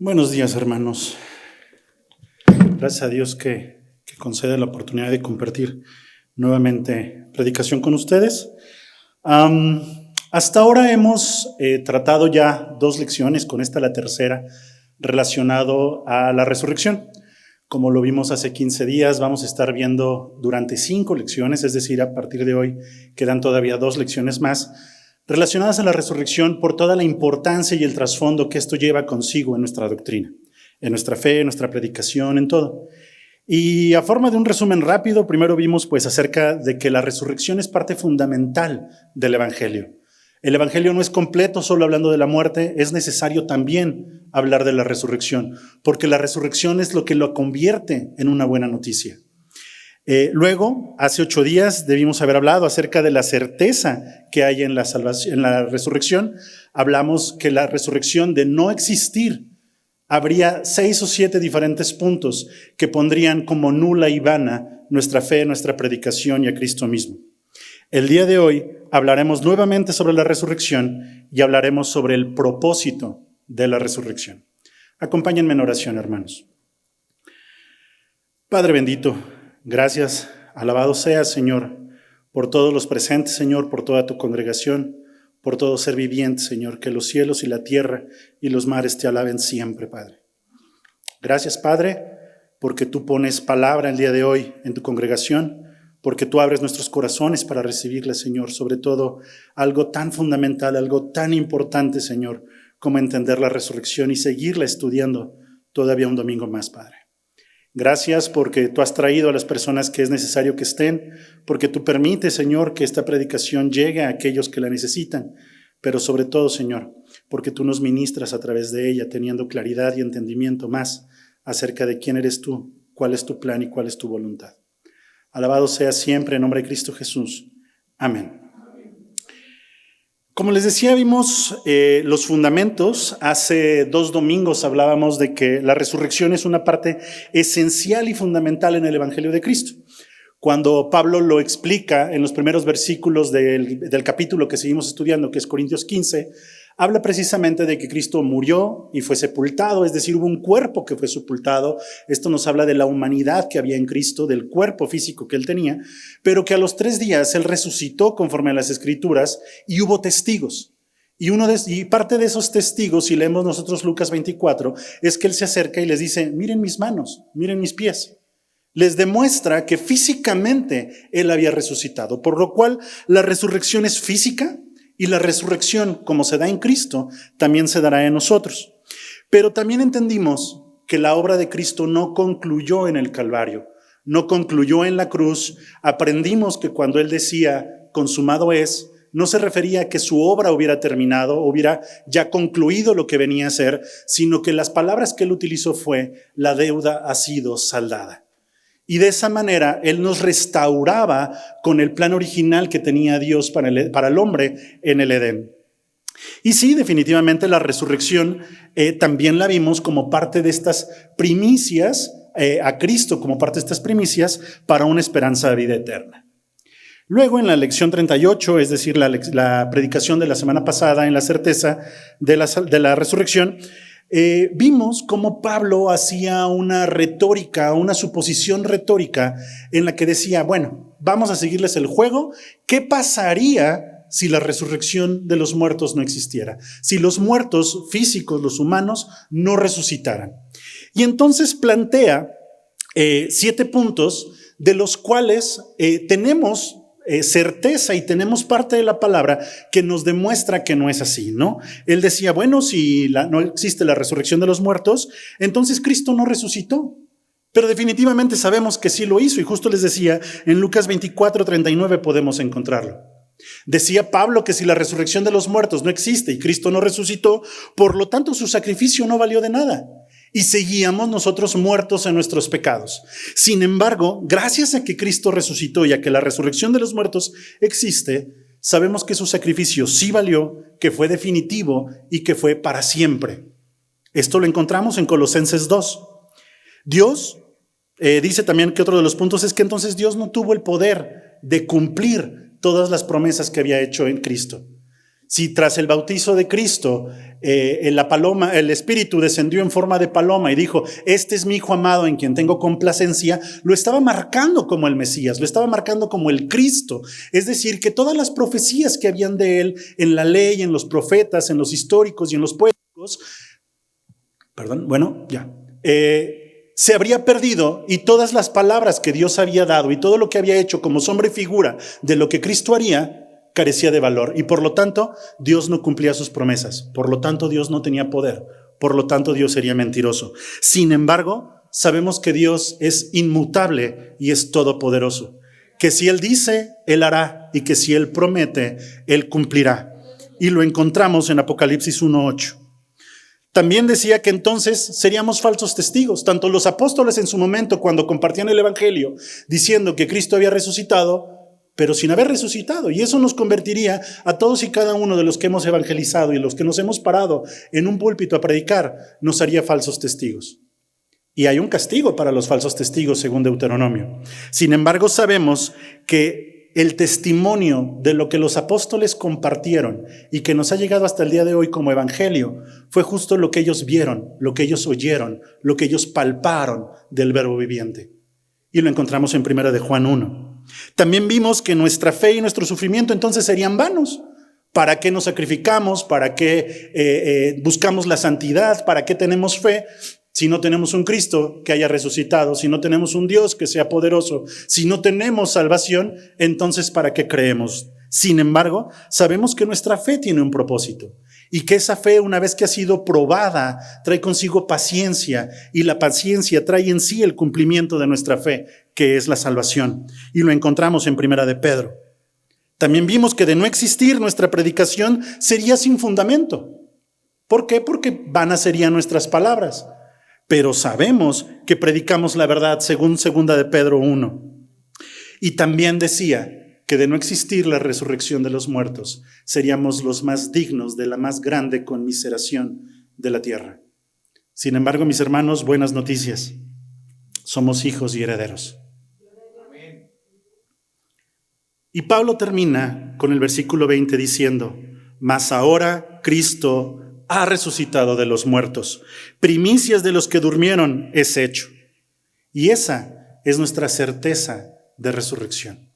Buenos días, hermanos. Gracias a Dios que concede la oportunidad de compartir nuevamente predicación con ustedes. Hasta ahora hemos tratado ya 2 lecciones, con esta la tercera, relacionado a la resurrección. Como lo vimos hace 15 días, vamos a estar viendo durante 5 lecciones, es decir, a partir de hoy quedan todavía 2 lecciones más, relacionadas a la resurrección por toda la importancia y el trasfondo que esto lleva consigo en nuestra doctrina, en nuestra fe, en nuestra predicación, en todo. Y a forma de un resumen rápido, primero vimos acerca de que la resurrección es parte fundamental del Evangelio. El Evangelio no es completo solo hablando de la muerte, es necesario también hablar de la resurrección, porque la resurrección es lo que lo convierte en una buena noticia. Luego, hace 8 días debimos haber hablado acerca de la certeza que hay en la salvación, en la resurrección. Hablamos que la resurrección, de no existir, habría 6 o 7 diferentes puntos que pondrían como nula y vana nuestra fe, nuestra predicación y a Cristo mismo. El día de hoy hablaremos nuevamente sobre la resurrección y hablaremos sobre el propósito de la resurrección. Acompáñenme en oración, hermanos. Padre bendito, gracias, alabado seas, Señor, por todos los presentes, Señor, por toda tu congregación, por todo ser viviente, Señor, que los cielos y la tierra y los mares te alaben siempre, Padre. Gracias, Padre, porque tú pones palabra el día de hoy en tu congregación, porque tú abres nuestros corazones para recibirla, Señor, sobre todo algo tan fundamental, algo tan importante, Señor, como entender la resurrección y seguirla estudiando todavía un domingo más, Padre. Gracias porque tú has traído a las personas que es necesario que estén, porque tú permites, Señor, que esta predicación llegue a aquellos que la necesitan, pero sobre todo, Señor, porque tú nos ministras a través de ella, teniendo claridad y entendimiento más acerca de quién eres tú, cuál es tu plan y cuál es tu voluntad. Alabado sea siempre en nombre de Cristo Jesús. Amén. Como les decía, vimos los fundamentos. Hace 2 domingos hablábamos de que la resurrección es una parte esencial y fundamental en el Evangelio de Cristo. Cuando Pablo lo explica en los primeros versículos del capítulo que seguimos estudiando, que es Corintios 15, habla precisamente de que Cristo murió y fue sepultado, es decir, hubo un cuerpo que fue sepultado. Esto nos habla de la humanidad que había en Cristo, del cuerpo físico que él tenía, pero que a los 3 días él resucitó conforme a las Escrituras y hubo testigos. Y parte de esos testigos, si leemos nosotros Lucas 24, es que él se acerca y les dice, miren mis manos, miren mis pies. Les demuestra que físicamente él había resucitado, por lo cual la resurrección es física y la resurrección, como se da en Cristo, también se dará en nosotros. Pero también entendimos que la obra de Cristo no concluyó en el Calvario, no concluyó en la cruz. Aprendimos que cuando él decía consumado es, no se refería a que su obra hubiera terminado, hubiera ya concluido lo que venía a ser, sino que las palabras que él utilizó fue la deuda ha sido saldada. Y de esa manera él nos restauraba con el plan original que tenía Dios para el hombre en el Edén. Y sí, definitivamente la resurrección también la vimos como parte de estas primicias, a Cristo como parte de estas primicias para una esperanza de vida eterna. Luego en la lección 38, es decir, la predicación de la semana pasada en la certeza de la resurrección, vimos cómo Pablo hacía una retórica, una suposición retórica en la que decía, bueno, vamos a seguirles el juego. ¿Qué pasaría si la resurrección de los muertos no existiera? Si los muertos físicos, los humanos, no resucitaran. Y entonces plantea 7 puntos de los cuales tenemos certeza y tenemos parte de la palabra que nos demuestra que no es así, ¿no? Él decía, bueno, si no existe la resurrección de los muertos, entonces Cristo no resucitó. Pero definitivamente sabemos que sí lo hizo, y justo les decía, en Lucas 24:39 podemos encontrarlo. Decía Pablo que si la resurrección de los muertos no existe y Cristo no resucitó, por lo tanto su sacrificio no valió de nada. Y seguíamos nosotros muertos en nuestros pecados. Sin embargo, gracias a que Cristo resucitó y a que la resurrección de los muertos existe, sabemos que su sacrificio sí valió, que fue definitivo y que fue para siempre. Esto lo encontramos en Colosenses 2. Dios dice también que otro de los puntos es que entonces Dios no tuvo el poder de cumplir todas las promesas que había hecho en Cristo. Si tras el bautizo de Cristo el Espíritu descendió en forma de paloma y dijo, este es mi Hijo amado en quien tengo complacencia, lo estaba marcando como el Mesías, lo estaba marcando como el Cristo. Es decir, que todas las profecías que habían de él en la ley, en los profetas, en los históricos y en los poéticos, se habría perdido, y todas las palabras que Dios había dado y todo lo que había hecho como sombra y figura de lo que Cristo haría, carecía de valor, y por lo tanto Dios no cumplía sus promesas, por lo tanto Dios no tenía poder, por lo tanto Dios sería mentiroso. Sin embargo, sabemos que Dios es inmutable y es todopoderoso, que si Él dice, Él hará, y que si Él promete, Él cumplirá. Y lo encontramos en Apocalipsis 1:8. También decía que entonces seríamos falsos testigos, tanto los apóstoles en su momento cuando compartían el evangelio diciendo que Cristo había resucitado, pero sin haber resucitado, y eso nos convertiría a todos y cada uno de los que hemos evangelizado y los que nos hemos parado en un púlpito a predicar, nos haría falsos testigos. Y hay un castigo para los falsos testigos según Deuteronomio. Sin embargo, sabemos que el testimonio de lo que los apóstoles compartieron y que nos ha llegado hasta el día de hoy como evangelio fue justo lo que ellos vieron, lo que ellos oyeron, lo que ellos palparon del Verbo viviente. Y lo encontramos en 1 de Juan 1. También vimos que nuestra fe y nuestro sufrimiento entonces serían vanos. ¿Para qué nos sacrificamos? ¿Para qué buscamos la santidad? ¿Para qué tenemos fe? Si no tenemos un Cristo que haya resucitado, si no tenemos un Dios que sea poderoso, si no tenemos salvación, entonces ¿para qué creemos? Sin embargo, sabemos que nuestra fe tiene un propósito y que esa fe, una vez que ha sido probada, trae consigo paciencia, y la paciencia trae en sí el cumplimiento de nuestra fe, que es la salvación. Y lo encontramos en 1 de Pedro. También vimos que de no existir nuestra predicación sería sin fundamento. ¿Por qué? Porque vanas serían nuestras palabras. Pero sabemos que predicamos la verdad según 2 de Pedro 1. Y también decía que de no existir la resurrección de los muertos, seríamos los más dignos de la más grande conmiseración de la tierra. Sin embargo, mis hermanos, buenas noticias. Somos hijos y herederos. Y Pablo termina con el versículo 20 diciendo, mas ahora Cristo ha resucitado de los muertos, primicias de los que durmieron es hecho. Y esa es nuestra certeza de resurrección.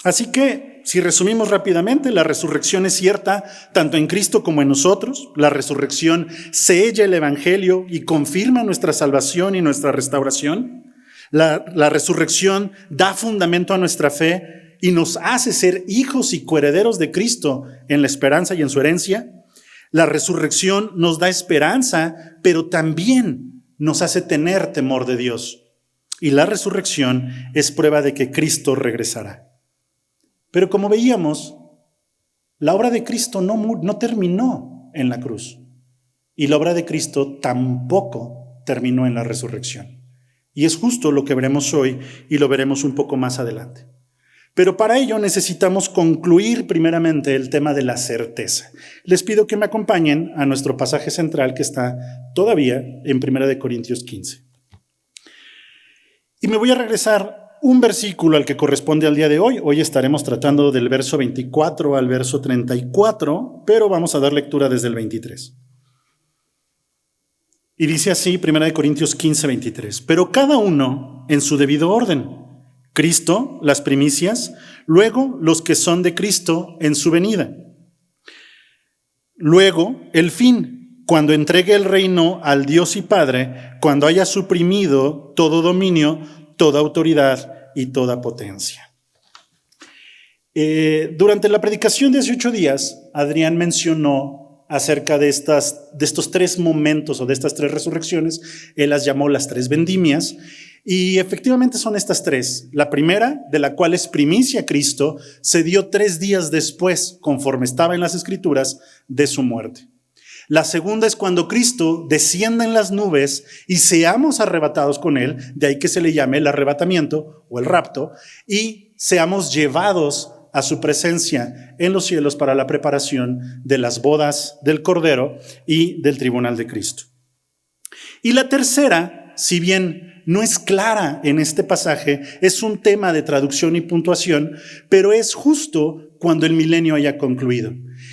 Así que, si resumimos rápidamente, la resurrección es cierta tanto en Cristo como en nosotros. La resurrección sella el evangelio y confirma nuestra salvación y nuestra restauración. La resurrección da fundamento a nuestra fe y nos hace ser hijos y coherederos de Cristo en la esperanza y en su herencia. La resurrección nos da esperanza, pero también nos hace tener temor de Dios. Y la resurrección es prueba de que Cristo regresará. Pero como veíamos, la obra de Cristo no terminó en la cruz. Y la obra de Cristo tampoco terminó en la resurrección. Y es justo lo que veremos hoy y lo veremos un poco más adelante. Pero para ello necesitamos concluir primeramente el tema de la certeza. Les pido que me acompañen a nuestro pasaje central que está todavía en 1 Corintios 15. Y me voy a regresar un versículo al que corresponde al día de hoy. Hoy estaremos tratando del verso 24 al verso 34, pero vamos a dar lectura desde el 23. Y dice así, 1 Corintios 15, 23. Pero cada uno en su debido orden. Cristo, las primicias, luego los que son de Cristo en su venida. Luego, el fin, cuando entregue el reino al Dios y Padre, cuando haya suprimido todo dominio, toda autoridad y toda potencia. Durante la predicación de hace 8 días, Adrián mencionó acerca de estos 3 momentos o de estas 3 resurrecciones. Él las llamó las 3 vendimias, y efectivamente son estas 3. La primera, de la cual es primicia Cristo, se dio 3 días después, conforme estaba en las Escrituras, de su muerte. La segunda es cuando Cristo descienda en las nubes y seamos arrebatados con Él, de ahí que se le llame el arrebatamiento o el rapto, y seamos llevados a su presencia en los cielos para la preparación de las bodas del Cordero y del tribunal de Cristo. Y la tercera si bien no es clara en este pasaje, es un tema de traducción y puntuación, pero es justo cuando el milenio haya concluido.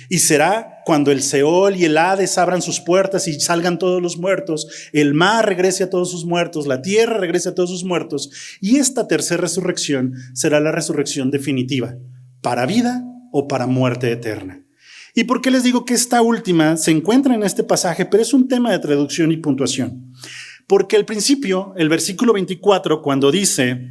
Y será cuando el Seol y el Hades abran sus puertas y salgan todos los muertos, el mar regrese a todos sus muertos, la tierra regrese a todos sus muertos, y esta tercera resurrección será la resurrección definitiva, para vida o para muerte eterna. ¿Y por qué les digo que esta última se encuentra en este pasaje, pero es un tema de traducción y puntuación? Porque al principio, el versículo 24, cuando dice,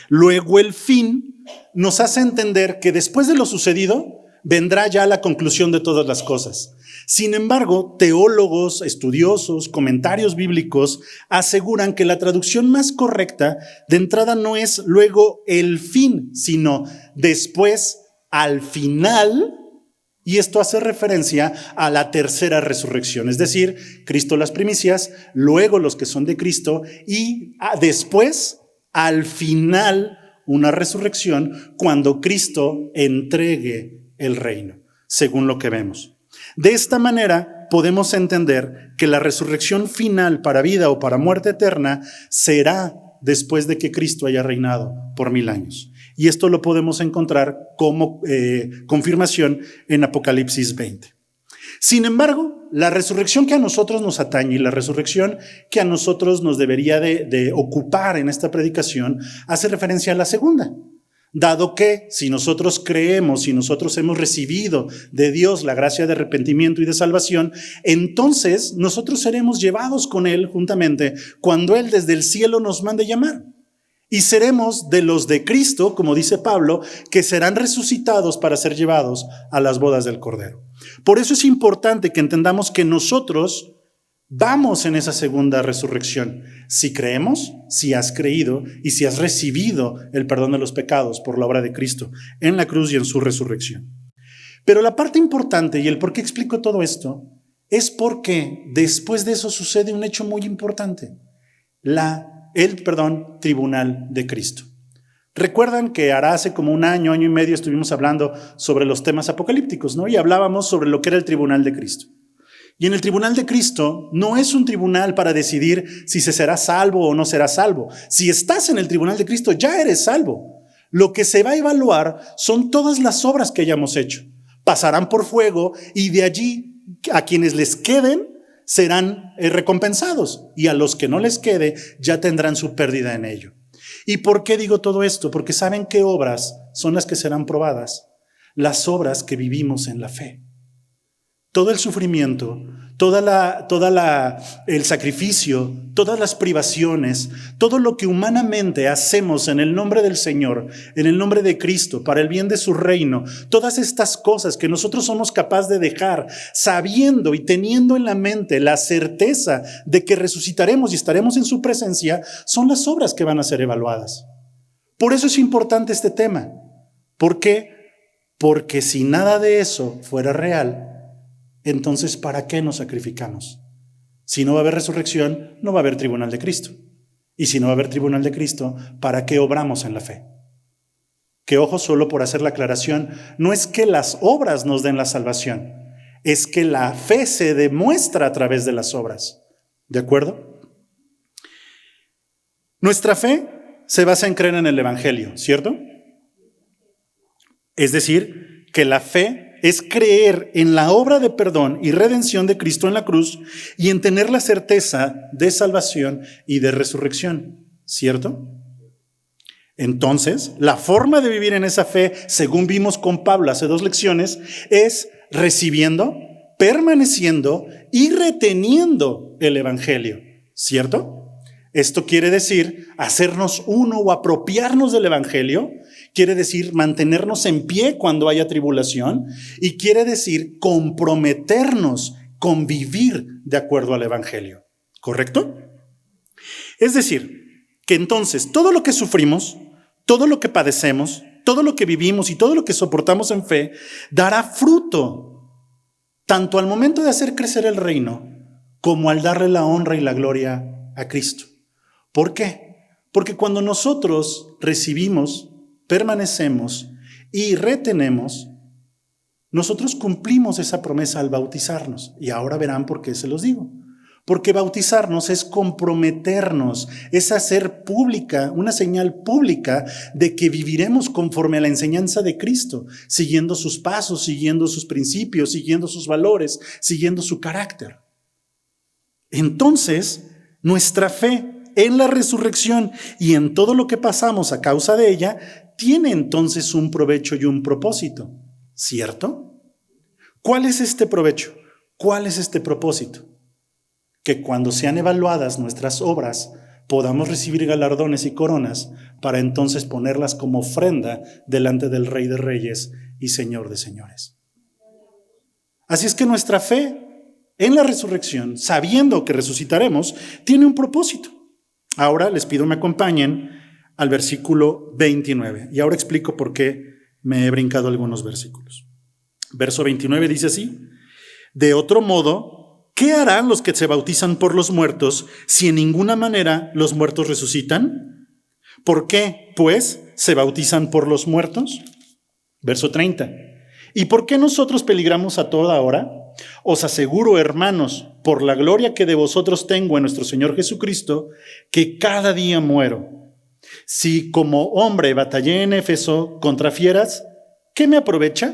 luego el fin, nos hace entender que después de lo sucedido, vendrá ya la conclusión de todas las cosas. Sin embargo, teólogos, estudiosos, comentarios bíblicos aseguran que la traducción más correcta de entrada no es luego el fin, sino después al final. Y esto hace referencia a la tercera resurrección, es decir, Cristo las primicias, luego los que son de Cristo y después, al final, una resurrección cuando Cristo entregue el reino, según lo que vemos. De esta manera podemos entender que la resurrección final para vida o para muerte eterna será después de que Cristo haya reinado por 1000 años. Y esto lo podemos encontrar como confirmación en Apocalipsis 20. Sin embargo, la resurrección que a nosotros nos atañe y la resurrección que a nosotros nos debería de ocupar en esta predicación hace referencia a la segunda. Dado que si nosotros creemos, si nosotros hemos recibido de Dios la gracia de arrepentimiento y de salvación, entonces nosotros seremos llevados con Él juntamente cuando Él desde el cielo nos mande llamar. Y seremos de los de Cristo, como dice Pablo, que serán resucitados para ser llevados a las bodas del Cordero. Por eso es importante que entendamos que nosotros vamos en esa segunda resurrección. Si creemos, si has creído y si has recibido el perdón de los pecados por la obra de Cristo en la cruz y en su resurrección. Pero la parte importante y el por qué explico todo esto es porque después de eso sucede un hecho muy importante. El tribunal de Cristo. Recuerdan que hará hace como un año y medio estuvimos hablando sobre los temas apocalípticos, ¿no? Y hablábamos sobre lo que era el tribunal de Cristo. Y en el tribunal de Cristo no es un tribunal para decidir si se será salvo o no será salvo. Si estás en el tribunal de Cristo, ya eres salvo. Lo que se va a evaluar son todas las obras que hayamos hecho. Pasarán por fuego y de allí a quienes les queden serán recompensados y a los que no les quede ya tendrán su pérdida en ello. ¿Y por qué digo todo esto? Porque ¿saben qué obras son las que serán probadas? Las obras que vivimos en la fe. Todo el sufrimiento, el sacrificio, todas las privaciones, todo lo que humanamente hacemos en el nombre del Señor, en el nombre de Cristo, para el bien de su reino, todas estas cosas que nosotros somos capaces de dejar, sabiendo y teniendo en la mente la certeza de que resucitaremos y estaremos en su presencia, son las obras que van a ser evaluadas. Por eso es importante este tema. ¿Por qué? Porque si nada de eso fuera real, entonces, ¿para qué nos sacrificamos? Si no va a haber resurrección, no va a haber tribunal de Cristo. Y si no va a haber tribunal de Cristo, ¿para qué obramos en la fe? Que ojo, solo por hacer la aclaración, no es que las obras nos den la salvación, es que la fe se demuestra a través de las obras. ¿De acuerdo? Nuestra fe se basa en creer en el Evangelio, ¿cierto? Es decir, que la fe es creer en la obra de perdón y redención de Cristo en la cruz y en tener la certeza de salvación y de resurrección, ¿cierto? Entonces, la forma de vivir en esa fe, según vimos con Pablo hace 2 lecciones, es recibiendo, permaneciendo y reteniendo el Evangelio, ¿cierto? Esto quiere decir hacernos uno o apropiarnos del Evangelio, quiere decir mantenernos en pie cuando haya tribulación y quiere decir comprometernos con vivir de acuerdo al Evangelio, ¿correcto? Es decir, que entonces todo lo que sufrimos, todo lo que padecemos, todo lo que vivimos y todo lo que soportamos en fe dará fruto, tanto al momento de hacer crecer el reino como al darle la honra y la gloria a Cristo. ¿Por qué? Porque cuando nosotros recibimos, permanecemos y retenemos, nosotros cumplimos esa promesa al bautizarnos. Y ahora verán por qué se los digo. Porque bautizarnos es comprometernos, es hacer pública, una señal pública de que viviremos conforme a la enseñanza de Cristo, siguiendo sus pasos, siguiendo sus principios, siguiendo sus valores, siguiendo su carácter. Entonces, nuestra fe en la resurrección y en todo lo que pasamos a causa de ella, tiene entonces un provecho y un propósito, ¿cierto? ¿Cuál es este provecho? ¿Cuál es este propósito? Que cuando sean evaluadas nuestras obras, podamos recibir galardones y coronas para entonces ponerlas como ofrenda delante del Rey de Reyes y Señor de Señores. Así es que nuestra fe en la resurrección, sabiendo que resucitaremos, tiene un propósito. Ahora les pido me acompañen al versículo 29. Y ahora explico por qué me he brincado algunos versículos. Verso 29 dice así: de otro modo, ¿qué harán los que se bautizan por los muertos si en ninguna manera los muertos resucitan? ¿Por qué, pues, se bautizan por los muertos? Verso 30. ¿Y por qué nosotros peligramos a toda hora? Os aseguro, hermanos, por la gloria que de vosotros tengo en nuestro Señor Jesucristo, que cada día muero. Si como hombre batallé en Éfeso contra fieras, ¿qué me aprovecha?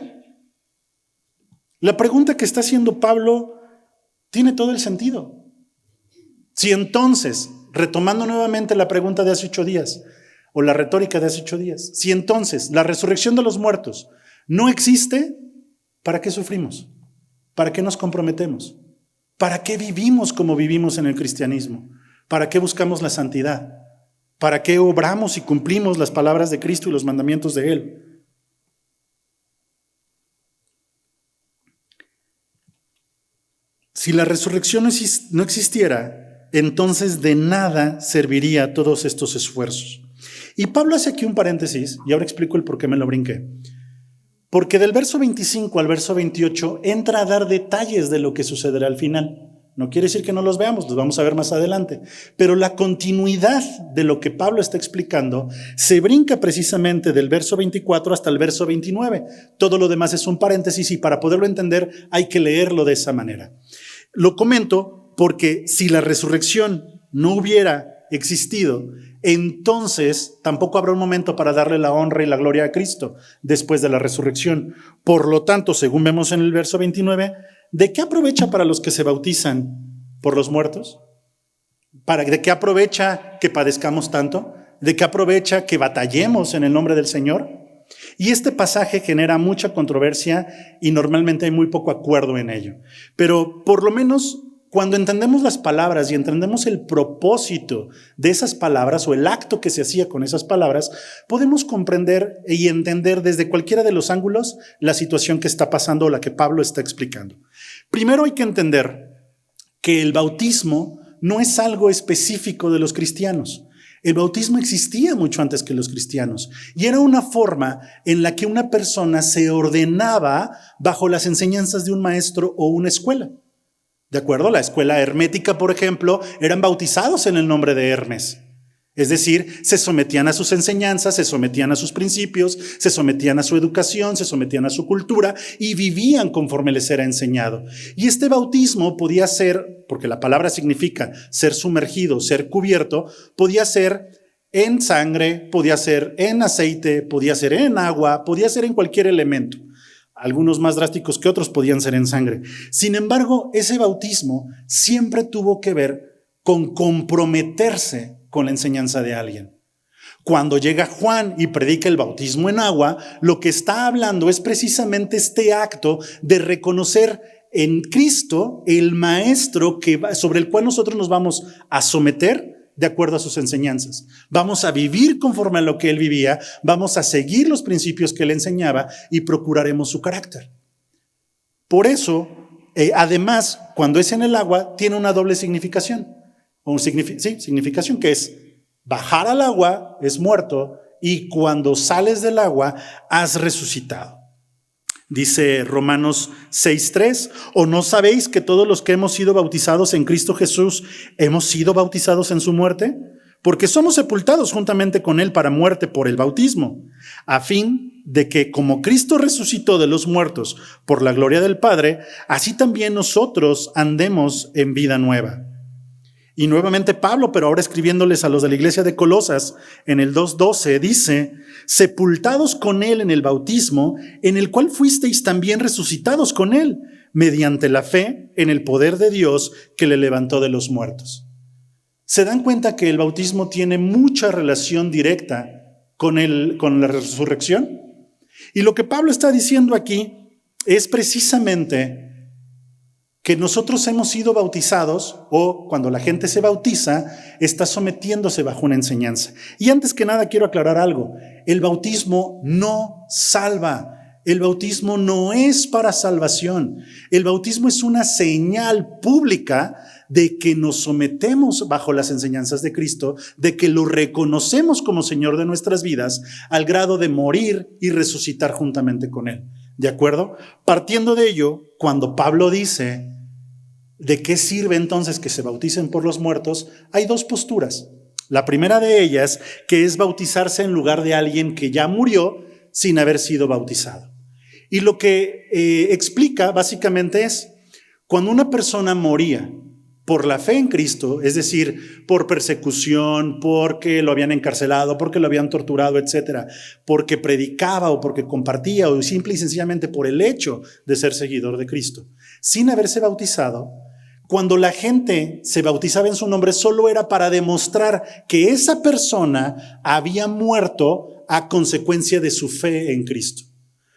La pregunta que está haciendo Pablo tiene todo el sentido. Si entonces, retomando nuevamente la pregunta de hace 8 días, o la retórica de hace 8 días, si entonces la resurrección de los muertos no existe, ¿para qué sufrimos? ¿Para qué nos comprometemos? ¿Para qué vivimos como vivimos en el cristianismo? ¿Para qué buscamos la santidad? ¿Para qué obramos y cumplimos las palabras de Cristo y los mandamientos de Él? Si la resurrección no existiera, entonces de nada serviría todos estos esfuerzos. Y Pablo hace aquí un paréntesis, y ahora explico el por qué me lo brinqué. Porque del verso 25 al verso 28 entra a dar detalles de lo que sucederá al final. No quiere decir que no los veamos, los vamos a ver más adelante. Pero la continuidad de lo que Pablo está explicando se brinca precisamente del verso 24 hasta el verso 29. Todo lo demás es un paréntesis y para poderlo entender hay que leerlo de esa manera. Lo comento porque si la resurrección no hubiera existido, entonces tampoco habrá un momento para darle la honra y la gloria a Cristo después de la resurrección. Por lo tanto, según vemos en el verso 29, ¿de qué aprovecha para los que se bautizan por los muertos? ¿De qué aprovecha que padezcamos tanto? ¿De qué aprovecha que batallemos en el nombre del Señor? Y este pasaje genera mucha controversia y normalmente hay muy poco acuerdo en ello. Pero por lo menos cuando entendemos las palabras y entendemos el propósito de esas palabras o el acto que se hacía con esas palabras, podemos comprender y entender desde cualquiera de los ángulos la situación que está pasando o la que Pablo está explicando. Primero hay que entender que el bautismo no es algo específico de los cristianos. El bautismo existía mucho antes que los cristianos y era una forma en la que una persona se ordenaba bajo las enseñanzas de un maestro o una escuela. ¿De acuerdo? La escuela hermética, por ejemplo, eran bautizados en el nombre de Hermes. Es decir, se sometían a sus enseñanzas, se sometían a sus principios, se sometían a su educación, se sometían a su cultura y vivían conforme les era enseñado. Y este bautismo podía ser, porque la palabra significa ser sumergido, ser cubierto, podía ser en sangre, podía ser en aceite, podía ser en agua, podía ser en cualquier elemento. Algunos más drásticos que otros podían ser en sangre. Sin embargo, ese bautismo siempre tuvo que ver con comprometerse con la enseñanza de alguien. Cuando llega Juan y predica el bautismo en agua, lo que está hablando es precisamente este acto de reconocer en Cristo el maestro sobre el cual nosotros nos vamos a someter de acuerdo a sus enseñanzas. Vamos a vivir conforme a lo que él vivía, vamos a seguir los principios que él enseñaba y procuraremos su carácter. Por eso, además, cuando es en el agua, tiene una doble significación. Significación que es bajar al agua, es muerto, y cuando sales del agua, has resucitado. Dice Romanos 6:3, ¿o no sabéis que todos los que hemos sido bautizados en Cristo Jesús hemos sido bautizados en su muerte? Porque somos sepultados juntamente con él para muerte por el bautismo, a fin de que como Cristo resucitó de los muertos por la gloria del Padre, así también nosotros andemos en vida nueva. Y nuevamente Pablo, pero ahora escribiéndoles a los de la iglesia de Colosas, en el 2:12 dice: sepultados con él en el bautismo, en el cual fuisteis también resucitados con él, mediante la fe en el poder de Dios que le levantó de los muertos. ¿Se dan cuenta que el bautismo tiene mucha relación directa con la resurrección? Y lo que Pablo está diciendo aquí es precisamente que nosotros hemos sido bautizados, o cuando la gente se bautiza, está sometiéndose bajo una enseñanza. Y antes que nada quiero aclarar algo: el bautismo no salva. El bautismo no es para salvación. El bautismo es una señal pública de que nos sometemos bajo las enseñanzas de Cristo, de que lo reconocemos como Señor de nuestras vidas, al grado de morir y resucitar juntamente con Él. ¿De acuerdo? Partiendo de ello, cuando Pablo dice: ¿de qué sirve entonces que se bauticen por los muertos?, hay dos posturas. La primera de ellas, que es bautizarse en lugar de alguien que ya murió sin haber sido bautizado. Y lo que explica básicamente es: cuando una persona moría por la fe en Cristo, es decir, por persecución, porque lo habían encarcelado, porque lo habían torturado, etcétera, porque predicaba o porque compartía, o simple y sencillamente por el hecho de ser seguidor de Cristo, sin haberse bautizado, cuando la gente se bautizaba en su nombre, solo era para demostrar que esa persona había muerto a consecuencia de su fe en Cristo.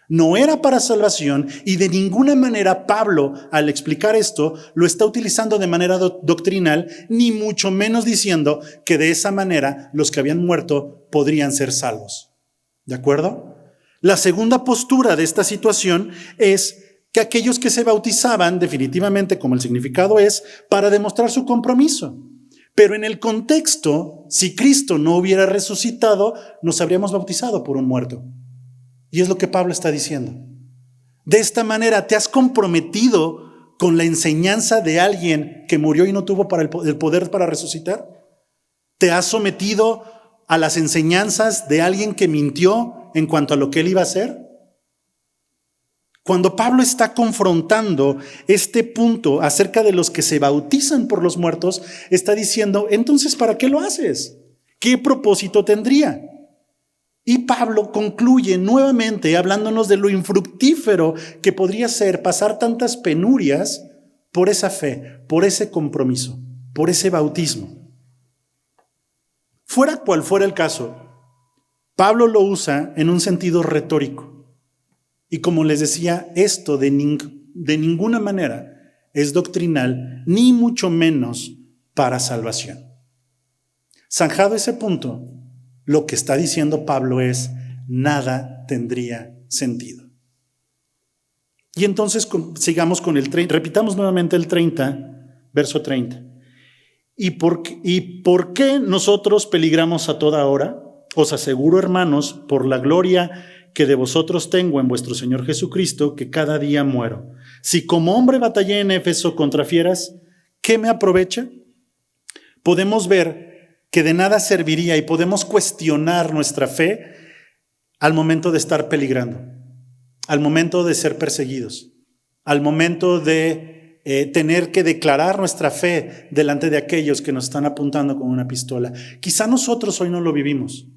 No era para salvación, y de ninguna manera Pablo, al explicar esto, lo está utilizando de manera doctrinal, ni mucho menos diciendo que de esa manera los que habían muerto podrían ser salvos. ¿De acuerdo? La segunda postura de esta situación es que aquellos que se bautizaban, definitivamente, como el significado es, para demostrar su compromiso. Pero en el contexto, si Cristo no hubiera resucitado, nos habríamos bautizado por un muerto. Y es lo que Pablo está diciendo. De esta manera te has comprometido con la enseñanza de alguien que murió y no tuvo el poder para resucitar. Te has sometido a las enseñanzas de alguien que mintió en cuanto a lo que él iba a hacer. Cuando Pablo está confrontando este punto acerca de los que se bautizan por los muertos, está diciendo: entonces, ¿para qué lo haces? ¿Qué propósito tendría? Y Pablo concluye nuevamente hablándonos de lo infructífero que podría ser pasar tantas penurias por esa fe, por ese compromiso, por ese bautismo. Fuera cual fuera el caso, Pablo lo usa en un sentido retórico. Y como les decía, esto de ninguna manera es doctrinal, ni mucho menos para salvación. Zanjado ese punto, lo que está diciendo Pablo es: nada tendría sentido. Y entonces sigamos con el 30, repitamos nuevamente el 30, verso 30. ¿Y por qué nosotros peligramos a toda hora? Os aseguro, hermanos, por la gloria que de vosotros tengo en vuestro Señor Jesucristo, que cada día muero. Si como hombre batallé en Éfeso contra fieras, ¿qué me aprovecha? Podemos ver que de nada serviría, y podemos cuestionar nuestra fe al momento de estar peligrando, al momento de ser perseguidos, al momento de tener que declarar nuestra fe delante de aquellos que nos están apuntando con una pistola. Quizá nosotros hoy no lo vivimos,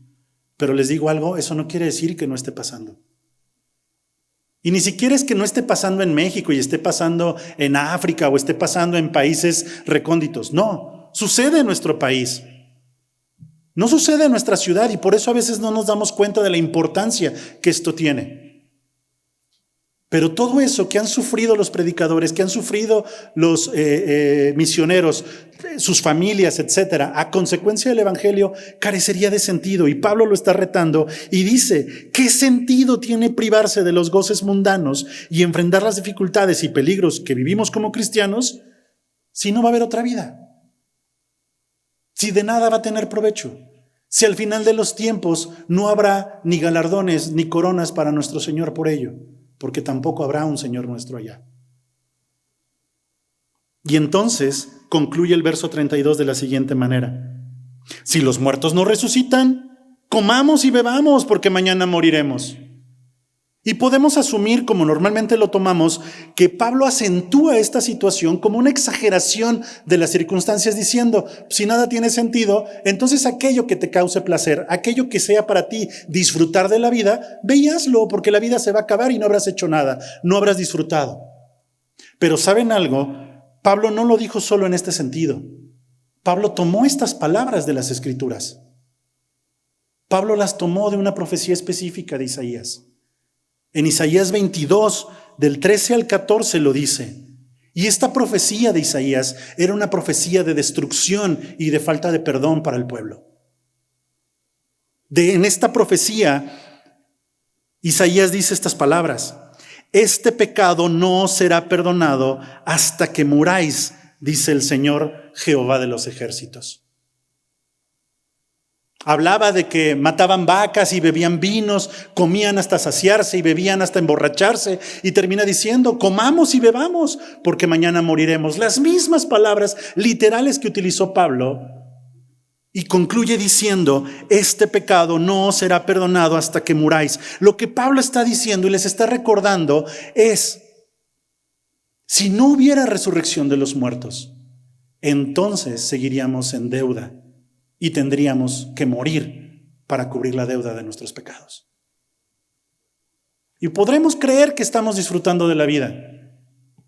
pero les digo algo: eso no quiere decir que no esté pasando. Y ni siquiera es que no esté pasando en México y esté pasando en África o esté pasando en países recónditos. No, sucede en nuestro país. No sucede en nuestra ciudad, y por eso a veces no nos damos cuenta de la importancia que esto tiene. Pero todo eso que han sufrido los predicadores, que han sufrido los misioneros, sus familias, etcétera, a consecuencia del evangelio, carecería de sentido. Y Pablo lo está retando y dice: ¿qué sentido tiene privarse de los goces mundanos y enfrentar las dificultades y peligros que vivimos como cristianos si no va a haber otra vida? Si de nada va a tener provecho. Si al final de los tiempos no habrá ni galardones ni coronas para nuestro Señor por ello, porque tampoco habrá un Señor nuestro allá. Y entonces concluye el verso 32 de la siguiente manera: si los muertos no resucitan, comamos y bebamos, porque mañana moriremos. Y podemos asumir, como normalmente lo tomamos, que Pablo acentúa esta situación como una exageración de las circunstancias, diciendo, si nada tiene sentido, entonces aquello que te cause placer, aquello que sea para ti disfrutar de la vida, ve y hazlo, porque la vida se va a acabar y no habrás hecho nada, no habrás disfrutado. Pero ¿saben algo? Pablo no lo dijo solo en este sentido. Pablo tomó estas palabras de las Escrituras. Pablo las tomó de una profecía específica de Isaías. En Isaías 22, del 13 al 14 lo dice. Y esta profecía de Isaías era una profecía de destrucción y de falta de perdón para el pueblo. En esta profecía, Isaías dice estas palabras: este pecado no será perdonado hasta que muráis, dice el Señor Jehová de los ejércitos. Hablaba de que mataban vacas y bebían vinos, comían hasta saciarse y bebían hasta emborracharse, y termina diciendo, comamos y bebamos, porque mañana moriremos. Las mismas palabras literales que utilizó Pablo, y concluye diciendo, este pecado no será perdonado hasta que muráis. Lo que Pablo está diciendo y les está recordando es, si no hubiera resurrección de los muertos, entonces seguiríamos en deuda y tendríamos que morir para cubrir la deuda de nuestros pecados. Y podremos creer que estamos disfrutando de la vida.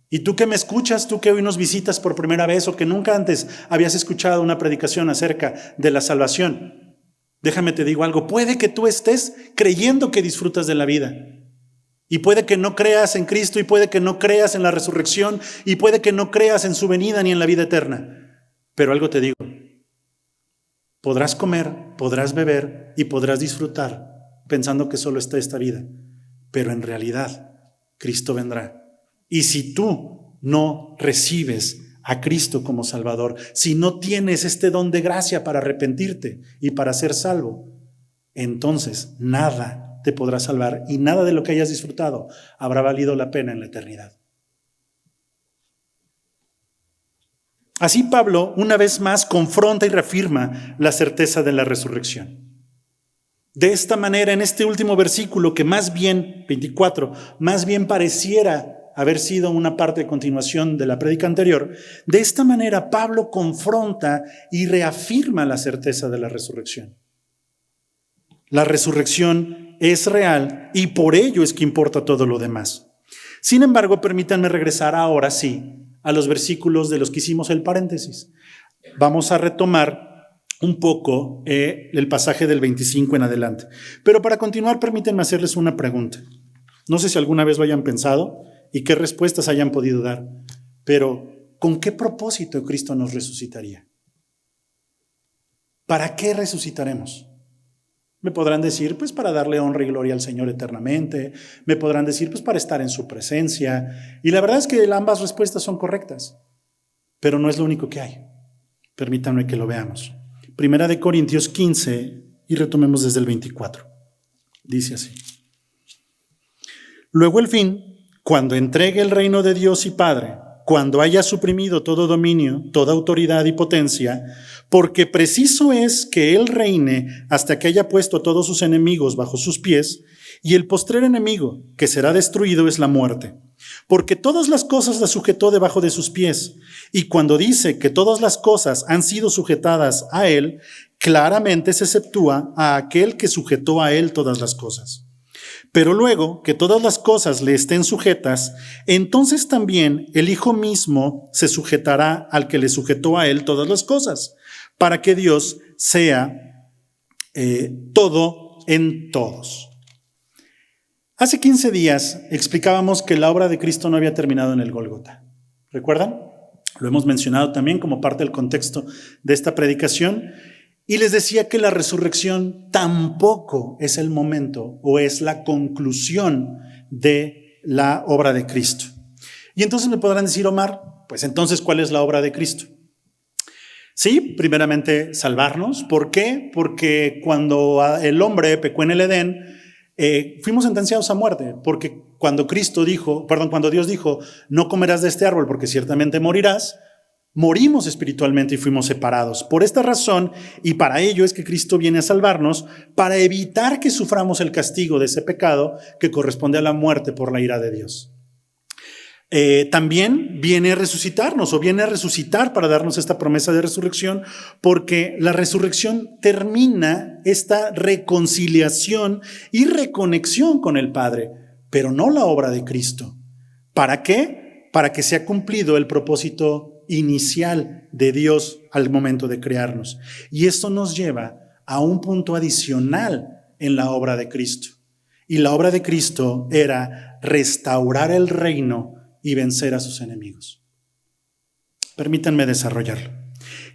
Y tú que me escuchas, tú que hoy nos visitas por primera vez o que nunca antes habías escuchado una predicación acerca de la salvación, déjame te digo algo, puede que tú estés creyendo que disfrutas de la vida. Y puede que no creas en Cristo y puede que no creas en la resurrección y puede que no creas en su venida ni en la vida eterna. Pero algo te digo, podrás comer, podrás beber y podrás disfrutar pensando que solo está esta vida, pero en realidad Cristo vendrá. Y si tú no recibes a Cristo como Salvador, si no tienes este don de gracia para arrepentirte y para ser salvo, entonces nada te podrá salvar y nada de lo que hayas disfrutado habrá valido la pena en la eternidad. Así Pablo, una vez más, confronta y reafirma la certeza de la resurrección. De esta manera, en este último versículo, que más bien, 24, más bien pareciera haber sido una parte de continuación de la prédica anterior, de esta manera Pablo confronta y reafirma la certeza de la resurrección. La resurrección es real y por ello es que importa todo lo demás. Sin embargo, permítanme regresar ahora sí a los versículos de los que hicimos el paréntesis. Vamos a retomar un poco el pasaje del 25 en adelante. Pero para continuar, permítanme hacerles una pregunta. No sé si alguna vez lo hayan pensado y qué respuestas hayan podido dar, pero ¿con qué propósito Cristo nos resucitaría? ¿Para qué resucitaremos? Me podrán decir, pues para darle honra y gloria al Señor eternamente. Me podrán decir, pues para estar en su presencia. Y la verdad es que ambas respuestas son correctas, pero no es lo único que hay. Permítanme que lo veamos. Primera de Corintios 15 y retomemos desde el 24. Dice así. Luego el fin, cuando entregue el reino de Dios y Padre, cuando haya suprimido todo dominio, toda autoridad y potencia, porque preciso es que Él reine hasta que haya puesto a todos sus enemigos bajo sus pies, y el postrer enemigo que será destruido es la muerte. Porque todas las cosas las sujetó debajo de sus pies, y cuando dice que todas las cosas han sido sujetadas a Él, claramente se exceptúa a aquel que sujetó a Él todas las cosas. Pero luego que todas las cosas le estén sujetas, entonces también el Hijo mismo se sujetará al que le sujetó a Él todas las cosas, para que Dios sea todo en todos. Hace 15 días explicábamos que la obra de Cristo no había terminado en el Gólgota. ¿Recuerdan? Lo hemos mencionado también como parte del contexto de esta predicación. Y les decía que la resurrección tampoco es el momento o es la conclusión de la obra de Cristo. Y entonces me podrán decir, Omar, pues entonces, ¿cuál es la obra de Cristo? Sí, primeramente salvarnos. ¿Por qué? Porque cuando el hombre pecó en el Edén, fuimos sentenciados a muerte. Porque cuando Dios dijo, no comerás de este árbol porque ciertamente morirás, Morimos espiritualmente y fuimos separados. Por esta razón, y para ello es que Cristo viene a salvarnos, para evitar que suframos el castigo de ese pecado que corresponde a la muerte por la ira de Dios. También viene a resucitarnos, o viene a resucitar para darnos esta promesa de resurrección, porque la resurrección termina esta reconciliación y reconexión con el Padre, pero no la obra de Cristo. ¿Para qué? Para que sea cumplido el propósito inicial de Dios al momento de crearnos. Y esto nos lleva a un punto adicional en la obra de Cristo. Y la obra de Cristo era restaurar el reino y vencer a sus enemigos. Permítanme desarrollarlo.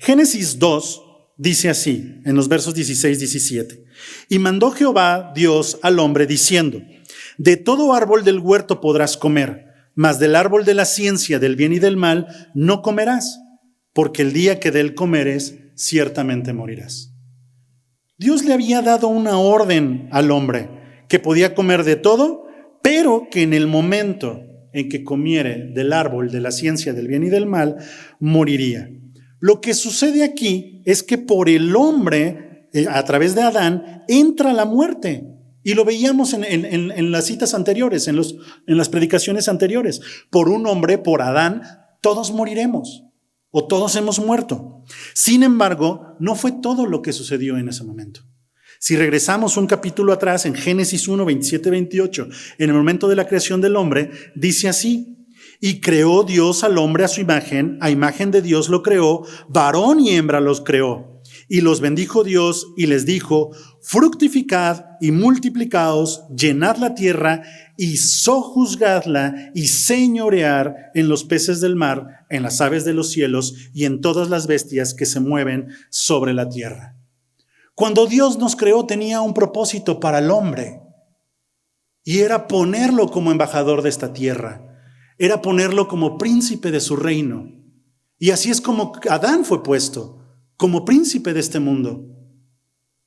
Génesis 2 dice así, en los versos 16-17. Y mandó Jehová Dios al hombre diciendo: de todo árbol del huerto podrás comer, mas del árbol de la ciencia del bien y del mal no comerás, porque el día que de él comeres, ciertamente morirás. Dios le había dado una orden al hombre, que podía comer de todo, pero que en el momento en que comiere del árbol de la ciencia del bien y del mal, moriría. Lo que sucede aquí es que por el hombre, a través de Adán, entra la muerte. Y lo veíamos en las citas anteriores, en las predicaciones anteriores. Por un hombre, por Adán, todos moriremos, o todos hemos muerto. Sin embargo, no fue todo lo que sucedió en ese momento. Si regresamos un capítulo atrás, en Génesis 1, 27-28, en el momento de la creación del hombre, dice así: y creó Dios al hombre a imagen de Dios lo creó, varón y hembra los creó. Y los bendijo Dios y les dijo: fructificad y multiplicaos, llenad la tierra y sojuzgadla y señorear en los peces del mar, en las aves de los cielos y en todas las bestias que se mueven sobre la tierra. Cuando Dios nos creó tenía un propósito para el hombre, y era ponerlo como embajador de esta tierra, era ponerlo como príncipe de su reino. Y así es como Adán fue puesto, como príncipe de este mundo.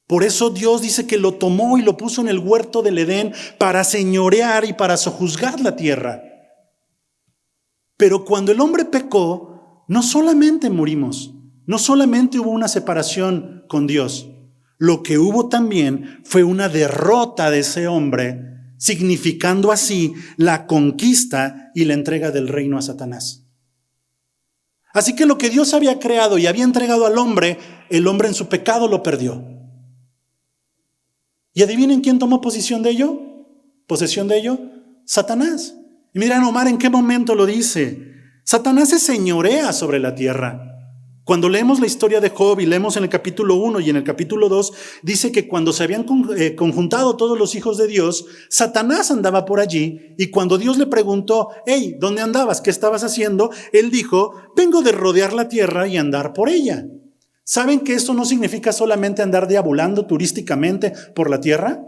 Por eso Dios dice que lo tomó y lo puso en el huerto del Edén para señorear y para sojuzgar la tierra. Pero cuando el hombre pecó, no solamente morimos, no solamente hubo una separación con Dios, lo que hubo también fue una derrota de ese hombre, significando así la conquista y la entrega del reino a Satanás. Así que lo que Dios había creado y había entregado al hombre, el hombre en su pecado lo perdió. ¿Y adivinen quién tomó posesión de ello? Satanás. Y miren, Omar, ¿en qué momento lo dice? Satanás se señorea sobre la tierra. Cuando leemos la historia de Job y leemos en el capítulo 1 y en el capítulo 2, dice que cuando se habían conjuntado todos los hijos de Dios, Satanás andaba por allí, y cuando Dios le preguntó: hey, ¿dónde andabas? ¿Qué estabas haciendo? Él dijo: vengo de rodear la tierra y andar por ella. ¿Saben que esto no significa solamente andar deambulando turísticamente por la tierra?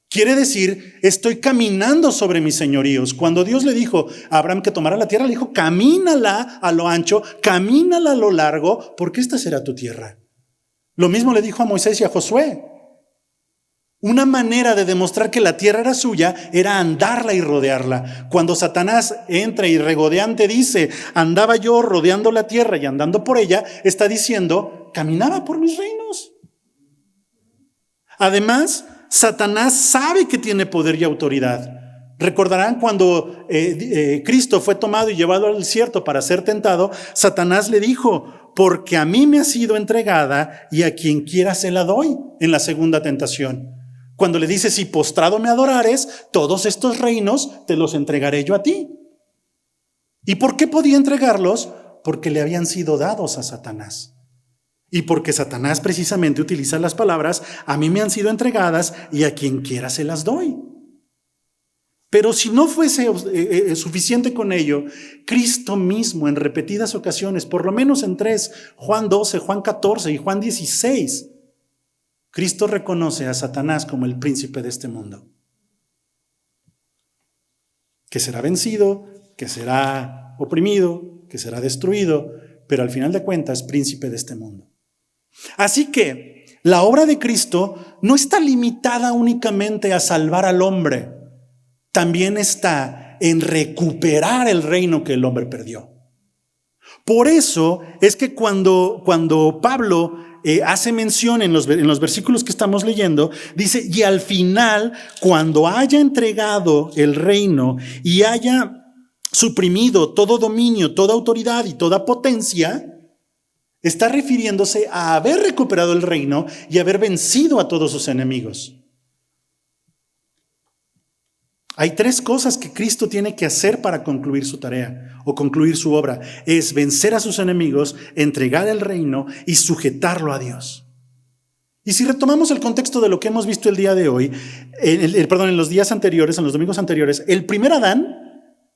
Quiere decir, estoy caminando sobre mis señoríos. Cuando Dios le dijo a Abraham que tomara la tierra, le dijo: camínala a lo ancho, camínala a lo largo, porque esta será tu tierra. Lo mismo le dijo a Moisés y a Josué. Una manera de demostrar que la tierra era suya era andarla y rodearla. Cuando Satanás entra y regodeante dice: andaba yo rodeando la tierra y andando por ella, está diciendo: caminaba por mis reinos. Además, Satanás sabe que tiene poder y autoridad. Recordarán cuando Cristo fue tomado y llevado al desierto para ser tentado, Satanás le dijo: porque a mí me ha sido entregada y a quien quiera se la doy, en la segunda tentación. Cuando le dice: si postrado me adorares, todos estos reinos te los entregaré yo a ti. ¿Y por qué podía entregarlos? Porque le habían sido dados a Satanás. Y porque Satanás precisamente utiliza las palabras: a mí me han sido entregadas y a quien quiera se las doy. Pero si no fuese suficiente con ello, Cristo mismo en repetidas ocasiones, por lo menos en 3, Juan 12, Juan 14 y Juan 16, Cristo reconoce a Satanás como el príncipe de este mundo, que será vencido, que será oprimido, que será destruido, pero al final de cuentas, príncipe de este mundo. Así que la obra de Cristo no está limitada únicamente a salvar al hombre, también está en recuperar el reino que el hombre perdió. Por eso es que cuando Pablo hace mención en los versículos que estamos leyendo, dice, y al final, cuando haya entregado el reino y haya suprimido todo dominio, toda autoridad y toda potencia, está refiriéndose a haber recuperado el reino y haber vencido a todos sus enemigos. Hay 3 cosas que Cristo tiene que hacer para concluir su tarea o concluir su obra. Es vencer a sus enemigos, entregar el reino y sujetarlo a Dios. Y si retomamos el contexto de lo que hemos visto el día de hoy, en los días anteriores, en los domingos anteriores, el primer Adán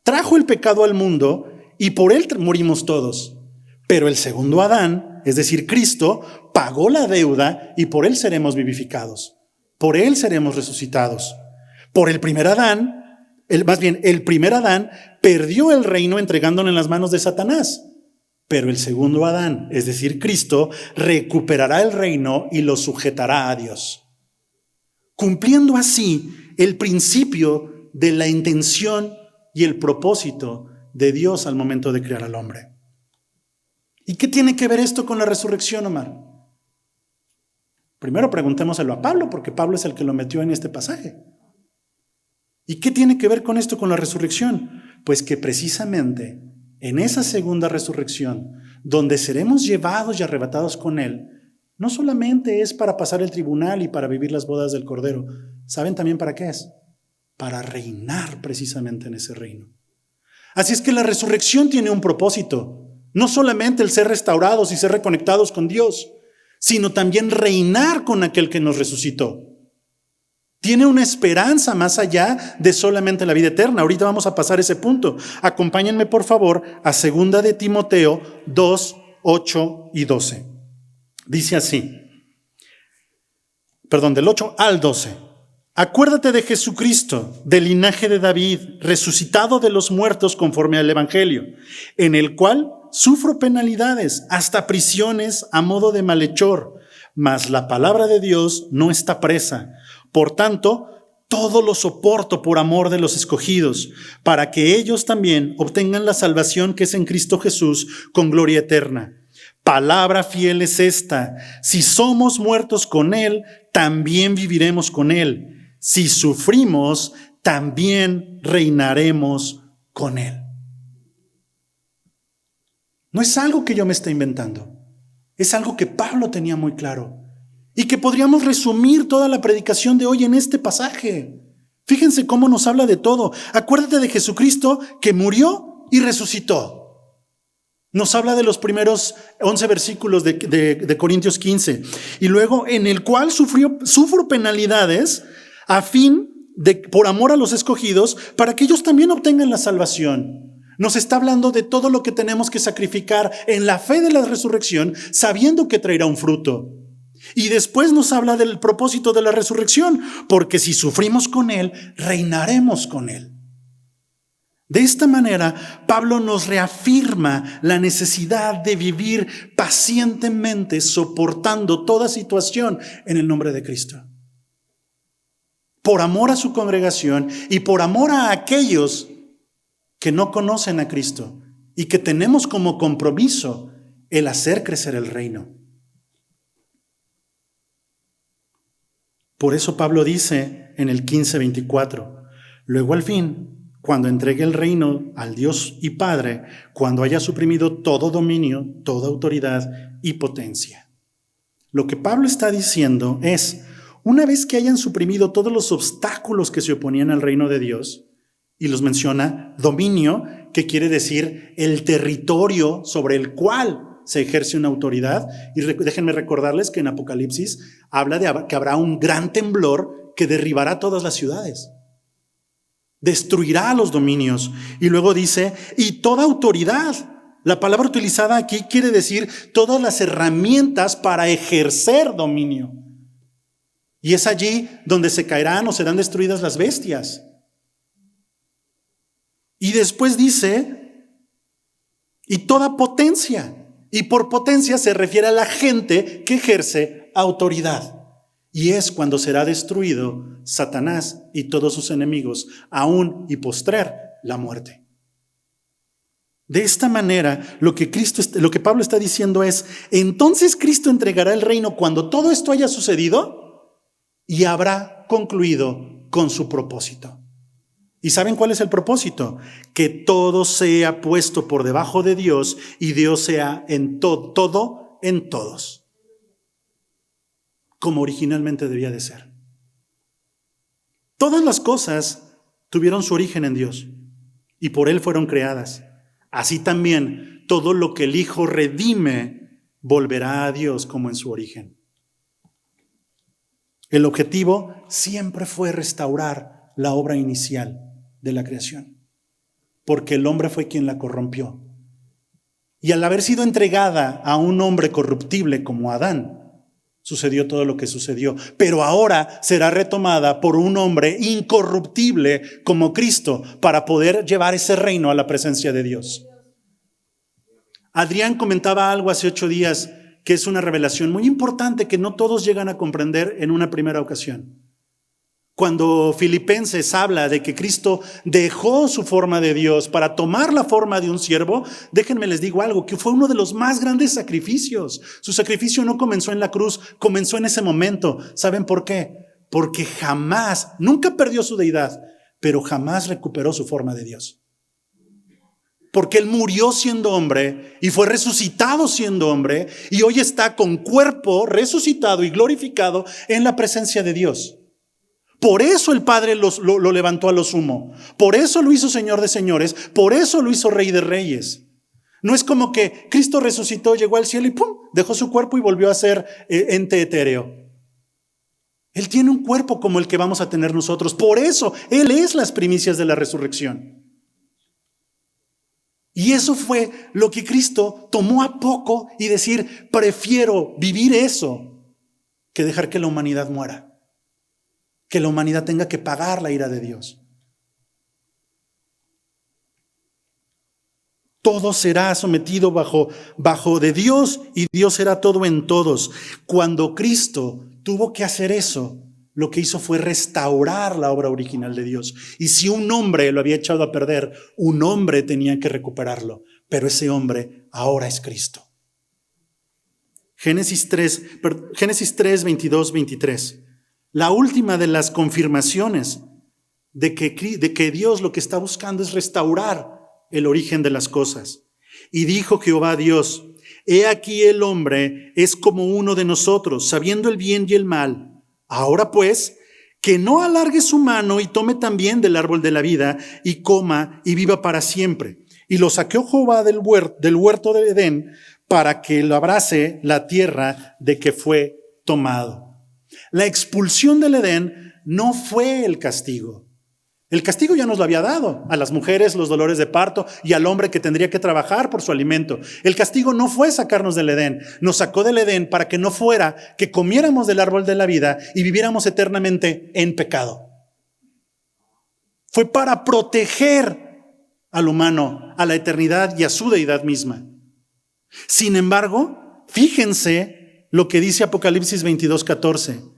trajo el pecado al mundo y por él morimos todos. Pero el segundo Adán, es decir, Cristo, pagó la deuda y por él seremos vivificados. Por él seremos resucitados. Por el primer Adán, el primer Adán perdió el reino entregándolo en las manos de Satanás. Pero el segundo Adán, es decir, Cristo, recuperará el reino y lo sujetará a Dios. Cumpliendo así el principio de la intención y el propósito de Dios al momento de crear al hombre. ¿Y qué tiene que ver esto con la resurrección, Omar? Primero preguntémoselo a Pablo, porque Pablo es el que lo metió en este pasaje. ¿Y qué tiene que ver con esto, con la resurrección? Pues que precisamente en esa segunda resurrección, donde seremos llevados y arrebatados con Él, no solamente es para pasar el tribunal y para vivir las bodas del Cordero. ¿Saben también para qué es? Para reinar precisamente en ese reino. Así es que la resurrección tiene un propósito. No solamente el ser restaurados y ser reconectados con Dios, sino también reinar con aquel que nos resucitó. Tiene una esperanza más allá de solamente la vida eterna. Ahorita vamos a pasar ese punto. Acompáñenme por favor a 2 de Timoteo 2, 8 y 12. Dice así, del 8 al 12. Acuérdate de Jesucristo, del linaje de David, resucitado de los muertos conforme al Evangelio, en el cual sufro penalidades, hasta prisiones a modo de malhechor, mas la palabra de Dios no está presa. Por tanto, todo lo soporto por amor de los escogidos, para que ellos también obtengan la salvación que es en Cristo Jesús con gloria eterna. Palabra fiel es esta: si somos muertos con Él, también viviremos con Él. Si sufrimos, también reinaremos con Él. No es algo que yo me esté inventando. Es algo que Pablo tenía muy claro. Y que podríamos resumir toda la predicación de hoy en este pasaje. Fíjense cómo nos habla de todo. Acuérdate de Jesucristo que murió y resucitó. Nos habla de los primeros 11 versículos de Corintios 15. Y luego en el cual sufro penalidades a fin de, por amor a los escogidos, para que ellos también obtengan la salvación. Nos está hablando de todo lo que tenemos que sacrificar en la fe de la resurrección, sabiendo que traerá un fruto. Y después nos habla del propósito de la resurrección, porque si sufrimos con Él, reinaremos con Él. De esta manera, Pablo nos reafirma la necesidad de vivir pacientemente, soportando toda situación en el nombre de Cristo. Por amor a su congregación y por amor a aquellos que no conocen a Cristo y que tenemos como compromiso el hacer crecer el reino. Por eso Pablo dice en el 15:24, luego al fin, cuando entregue el reino al Dios y Padre, cuando haya suprimido todo dominio, toda autoridad y potencia. Lo que Pablo está diciendo es, una vez que hayan suprimido todos los obstáculos que se oponían al reino de Dios, y los menciona dominio, que quiere decir el territorio sobre el cual se ejerce una autoridad. Y déjenme recordarles que en Apocalipsis habla de que habrá un gran temblor que derribará todas las ciudades. Destruirá los dominios. Y luego dice, y toda autoridad. La palabra utilizada aquí quiere decir todas las herramientas para ejercer dominio. Y es allí donde se caerán o serán destruidas las bestias. Y después dice, y toda potencia. Y por potencia se refiere a la gente que ejerce autoridad. Y es cuando será destruido Satanás y todos sus enemigos, aún y postrer la muerte. De esta manera, lo que Pablo está diciendo es, entonces Cristo entregará el reino cuando todo esto haya sucedido y habrá concluido con su propósito. ¿Y saben cuál es el propósito? Que todo sea puesto por debajo de Dios y Dios sea en todo en todos, como originalmente debía de ser. Todas las cosas tuvieron su origen en Dios y por Él fueron creadas. Así también todo lo que el Hijo redime volverá a Dios como en su origen. El objetivo siempre fue restaurar la obra inicial de la creación, porque el hombre fue quien la corrompió. Y al haber sido entregada a un hombre corruptible como Adán, sucedió todo lo que sucedió. Pero ahora será retomada por un hombre incorruptible como Cristo para poder llevar ese reino a la presencia de Dios. Adrián comentaba algo hace 8 días que es una revelación muy importante que no todos llegan a comprender en una primera ocasión. Cuando Filipenses habla de que Cristo dejó su forma de Dios para tomar la forma de un siervo, déjenme les digo algo, que fue uno de los más grandes sacrificios. Su sacrificio no comenzó en la cruz, comenzó en ese momento. ¿Saben por qué? Porque jamás, nunca perdió su deidad, pero jamás recuperó su forma de Dios. Porque Él murió siendo hombre y fue resucitado siendo hombre y hoy está con cuerpo resucitado y glorificado en la presencia de Dios. Por eso el Padre lo levantó a lo sumo. Por eso lo hizo Señor de señores. Por eso lo hizo Rey de reyes. No es como que Cristo resucitó, llegó al cielo y ¡pum! Dejó su cuerpo y volvió a ser ente etéreo. Él tiene un cuerpo como el que vamos a tener nosotros. Por eso Él es las primicias de la resurrección. Y eso fue lo que Cristo tomó a poco y decir, prefiero vivir eso que dejar que la humanidad muera. Que la humanidad tenga que pagar la ira de Dios. Todo será sometido bajo de Dios y Dios será todo en todos. Cuando Cristo tuvo que hacer eso, lo que hizo fue restaurar la obra original de Dios. Y si un hombre lo había echado a perder, un hombre tenía que recuperarlo. Pero ese hombre ahora es Cristo. Génesis 3, 22, 23. La última de las confirmaciones de que Dios lo que está buscando es restaurar el origen de las cosas. Y dijo Jehová Dios, he aquí el hombre es como uno de nosotros, sabiendo el bien y el mal. Ahora pues, que no alargue su mano y tome también del árbol de la vida y coma y viva para siempre. Y lo saqueó Jehová del huerto de Edén para que lo abrase la tierra de que fue tomado. La expulsión del Edén no fue el castigo. El castigo ya nos lo había dado a las mujeres los dolores de parto y al hombre que tendría que trabajar por su alimento. El castigo no fue sacarnos del Edén, nos sacó del Edén para que no fuera que comiéramos del árbol de la vida y viviéramos eternamente en pecado. Fue para proteger al humano, a la eternidad y a su deidad misma. Sin embargo, fíjense lo que dice Apocalipsis 22:14.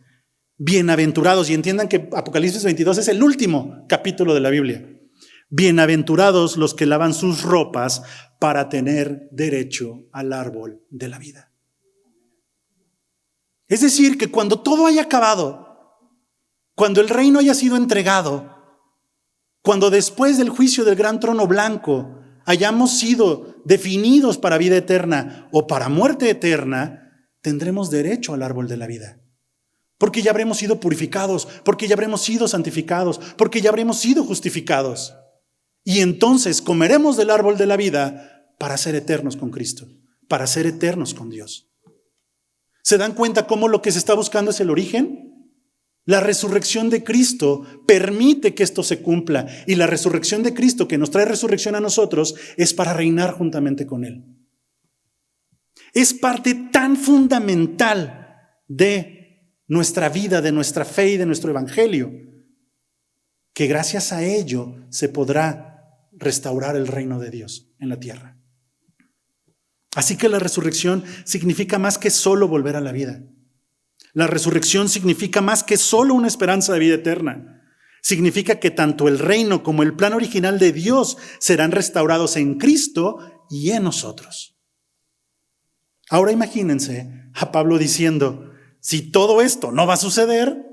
Bienaventurados, y entiendan que Apocalipsis 22 es el último capítulo de la Biblia. Bienaventurados los que lavan sus ropas para tener derecho al árbol de la vida. Es decir, que cuando todo haya acabado, cuando el reino haya sido entregado, cuando después del juicio del gran trono blanco hayamos sido definidos para vida eterna o para muerte eterna, tendremos derecho al árbol de la vida. Porque ya habremos sido purificados, porque ya habremos sido santificados, porque ya habremos sido justificados. Y entonces comeremos del árbol de la vida para ser eternos con Cristo, para ser eternos con Dios. ¿Se dan cuenta cómo lo que se está buscando es el origen? La resurrección de Cristo permite que esto se cumpla. Y la resurrección de Cristo, que nos trae resurrección a nosotros, es para reinar juntamente con Él. Es parte tan fundamental de nuestra vida, de nuestra fe y de nuestro evangelio, que gracias a ello se podrá restaurar el reino de Dios en la tierra. Así que la resurrección significa más que solo volver a la vida. La resurrección significa más que solo una esperanza de vida eterna. Significa que tanto el reino como el plan original de Dios serán restaurados en Cristo y en nosotros. Ahora imagínense a Pablo diciendo, si todo esto no va a suceder,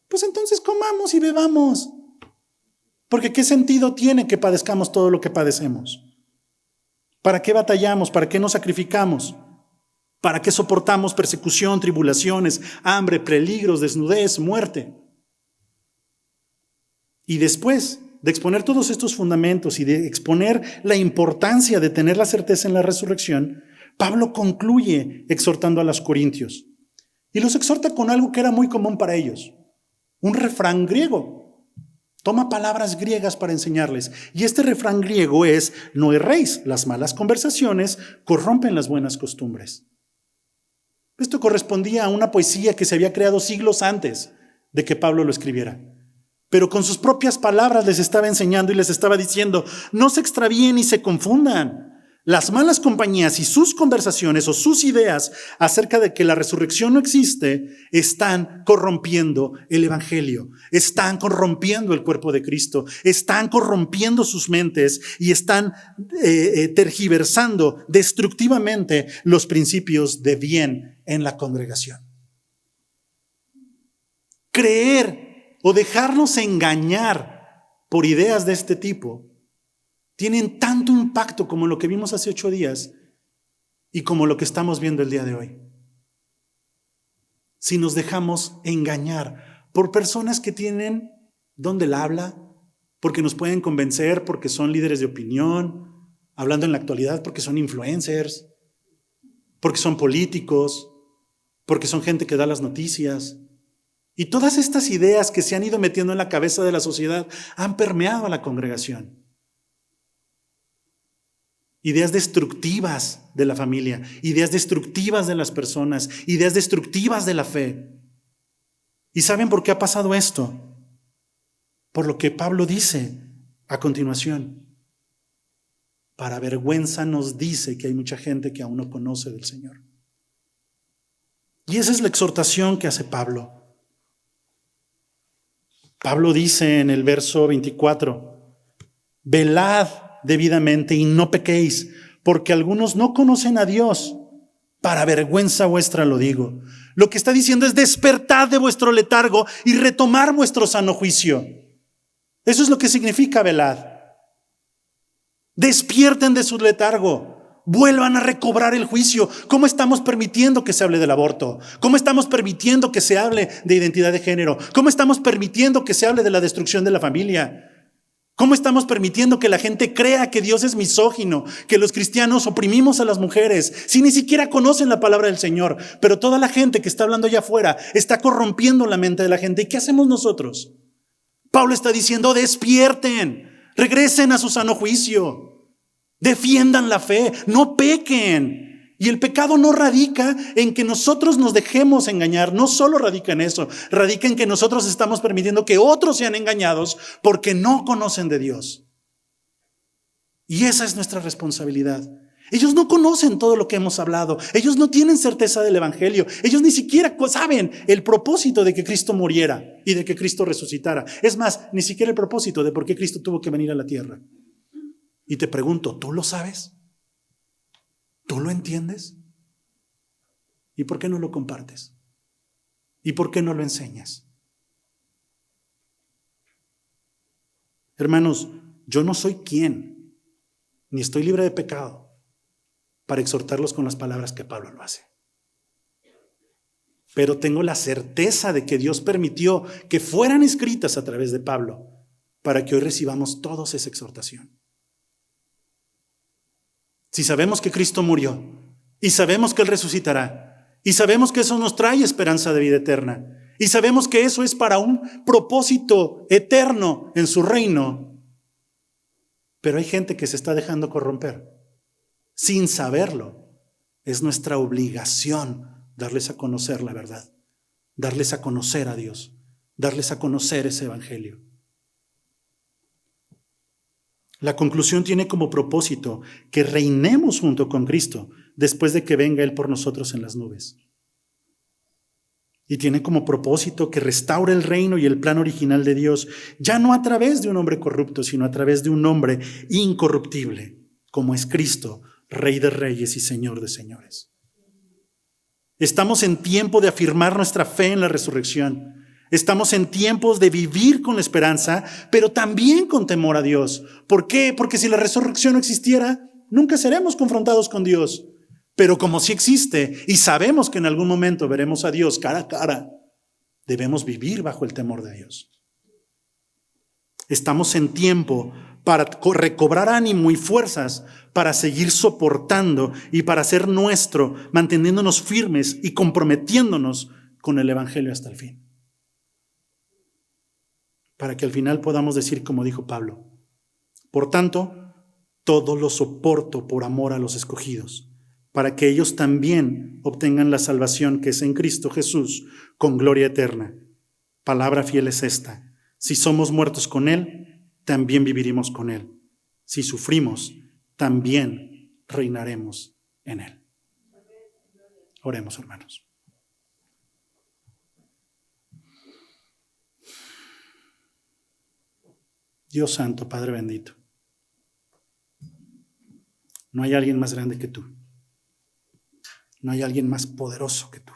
pues entonces comamos y bebamos. Porque ¿qué sentido tiene que padezcamos todo lo que padecemos? ¿Para qué batallamos? ¿Para qué nos sacrificamos? ¿Para qué soportamos persecución, tribulaciones, hambre, peligros, desnudez, muerte? Y después de exponer todos estos fundamentos y de exponer la importancia de tener la certeza en la resurrección, Pablo concluye exhortando a los corintios. Y los exhorta con algo que era muy común para ellos, un refrán griego. Toma palabras griegas para enseñarles. Y este refrán griego es: no erréis, las malas conversaciones corrompen las buenas costumbres. Esto correspondía a una poesía que se había creado siglos antes de que Pablo lo escribiera. Pero con sus propias palabras les estaba enseñando y les estaba diciendo: no se extravíen ni se confundan. Las malas compañías y sus conversaciones o sus ideas acerca de que la resurrección no existe están corrompiendo el evangelio, están corrompiendo el cuerpo de Cristo, están corrompiendo sus mentes y están tergiversando destructivamente los principios de bien en la congregación. Creer o dejarnos engañar por ideas de este tipo tienen tanto impacto como lo que vimos hace 8 días y como lo que estamos viendo el día de hoy. Si nos dejamos engañar por personas que tienen don del habla, porque nos pueden convencer, porque son líderes de opinión, hablando en la actualidad, porque son influencers, porque son políticos, porque son gente que da las noticias. Y todas estas ideas que se han ido metiendo en la cabeza de la sociedad han permeado a la congregación. Ideas destructivas de la familia, ideas destructivas de las personas, ideas destructivas de la fe. ¿Y saben por qué ha pasado esto? Por lo que Pablo dice a continuación. Para vergüenza nos dice que hay mucha gente que aún no conoce del Señor. Y esa es la exhortación que hace Pablo. Pablo dice en el verso 24, velad debidamente y no pequéis, porque algunos no conocen a Dios. Para vergüenza vuestra lo digo. Lo que está diciendo es: despertad de vuestro letargo y retomar vuestro sano juicio. Eso es lo que significa velad. Despierten de su letargo, vuelvan a recobrar el juicio. ¿Cómo estamos permitiendo que se hable del aborto? ¿Cómo estamos permitiendo que se hable de identidad de género? ¿Cómo estamos permitiendo que se hable de la destrucción de la familia? ¿Cómo estamos permitiendo que la gente crea que Dios es misógino, que los cristianos oprimimos a las mujeres, si ni siquiera conocen la palabra del Señor? Pero toda la gente que está hablando allá afuera está corrompiendo la mente de la gente. ¿Y qué hacemos nosotros? Pablo está diciendo: despierten, regresen a su sano juicio, defiendan la fe, no pequen. Y el pecado no radica en que nosotros nos dejemos engañar, no solo radica en eso, radica en que nosotros estamos permitiendo que otros sean engañados porque no conocen de Dios. Y esa es nuestra responsabilidad. Ellos no conocen todo lo que hemos hablado, ellos no tienen certeza del evangelio, ellos ni siquiera saben el propósito de que Cristo muriera y de que Cristo resucitara. Es más, ni siquiera el propósito de por qué Cristo tuvo que venir a la tierra. Y te pregunto, ¿tú lo sabes? ¿Tú lo entiendes? ¿Y por qué no lo compartes? ¿Y por qué no lo enseñas? Hermanos, yo no soy quien, ni estoy libre de pecado para exhortarlos con las palabras que Pablo lo hace. Pero tengo la certeza de que Dios permitió que fueran escritas a través de Pablo para que hoy recibamos todos esa exhortación. Si sabemos que Cristo murió y sabemos que Él resucitará y sabemos que eso nos trae esperanza de vida eterna y sabemos que eso es para un propósito eterno en su reino, pero hay gente que se está dejando corromper sin saberlo. Es nuestra obligación darles a conocer la verdad, darles a conocer a Dios, darles a conocer ese evangelio. La conclusión tiene como propósito que reinemos junto con Cristo después de que venga Él por nosotros en las nubes. Y tiene como propósito que restaure el reino y el plan original de Dios, ya no a través de un hombre corrupto, sino a través de un hombre incorruptible, como es Cristo, Rey de Reyes y Señor de Señores. Estamos en tiempo de afirmar nuestra fe en la resurrección. Estamos en tiempos de vivir con esperanza, pero también con temor a Dios. ¿Por qué? Porque si la resurrección no existiera, nunca seremos confrontados con Dios. Pero como sí existe y sabemos que en algún momento veremos a Dios cara a cara, debemos vivir bajo el temor de Dios. Estamos en tiempo para recobrar ánimo y fuerzas para seguir soportando y para ser nuestro, manteniéndonos firmes y comprometiéndonos con el Evangelio hasta el fin. Para que al final podamos decir, como dijo Pablo: por tanto, todo lo soporto por amor a los escogidos, para que ellos también obtengan la salvación que es en Cristo Jesús, con gloria eterna. Palabra fiel es esta: si somos muertos con Él, también viviremos con Él. Si sufrimos, también reinaremos en Él. Oremos, hermanos. Dios santo, Padre bendito, no hay alguien más grande que tú. No hay alguien más poderoso que tú.